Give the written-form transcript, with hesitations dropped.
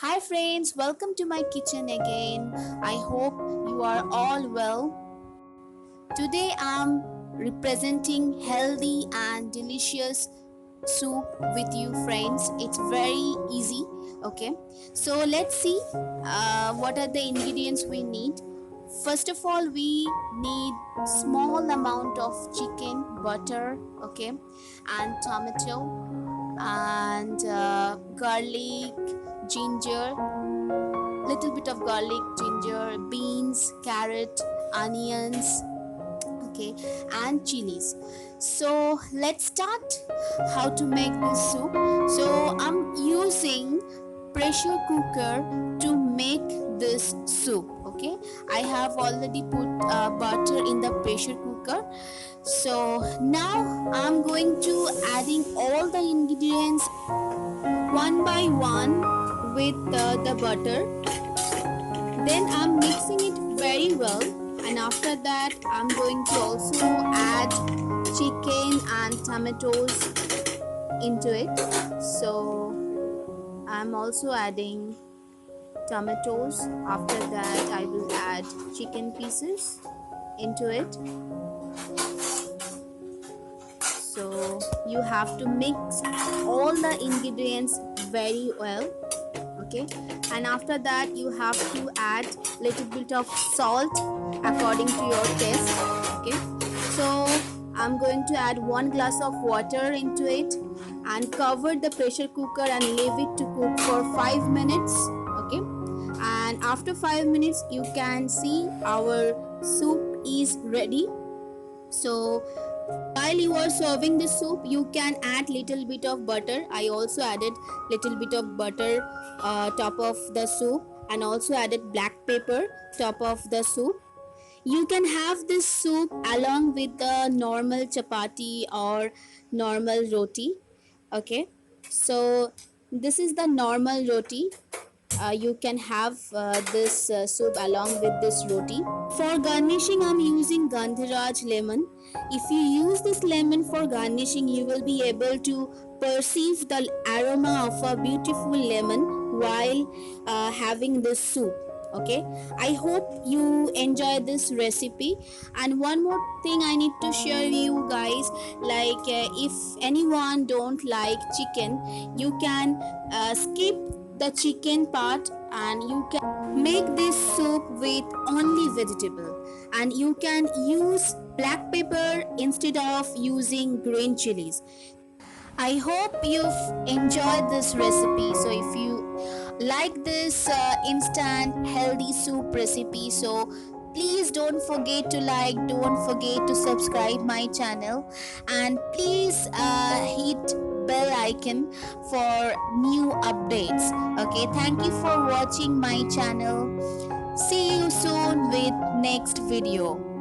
Hi friends, welcome to my kitchen again. I hope you are all well. Today I'm representing healthy and delicious soup with you friends. It's very easy. Okay, so let's see what are the ingredients we need. First of all, we need small amount of chicken, butter, okay, and tomato and garlic, ginger, little bit of garlic, ginger, beans, carrot, onions, okay, and chilies. So let's start how to make this soup. So I'm using pressure cooker to make this soup. Okay, I have already put butter in the pressure cooker. So now I'm going to adding all the ingredients one by one with the butter. Then I'm mixing it very well, and after that I'm going to also add chicken and tomatoes into it. So I'm also adding tomatoes. After that I will add chicken pieces into it. So you have to mix all the ingredients very well. Okay, and after that you have to add little bit of salt according to your taste. Okay, so I'm going to add 1 glass of water into it and cover the pressure cooker and leave it to cook for 5 minutes. Okay, and after 5 minutes you can see our soup is ready. So while you are serving the soup, you can add little bit of butter. I also added little bit of butter top of the soup, and also added black pepper top of the soup. You can have this soup along with the normal chapati or normal roti. Okay, so this is the normal roti. You can have this soup along with this roti. For garnishing, I'm using Gandharaj lemon. If you use this lemon for garnishing, you will be able to perceive the aroma of a beautiful lemon while having this soup. Okay, I hope you enjoy this recipe. And one more thing I need to share you guys, like if anyone don't like chicken, you can skip the chicken part and you can make this soup with only vegetable, and you can use black pepper instead of using green chilies. I hope you've enjoyed this recipe. So if you like this instant healthy soup recipe, so please don't forget to like, don't forget to subscribe my channel, and please hit bell icon for new updates. Okay, thank you for watching my channel. See you soon with next video.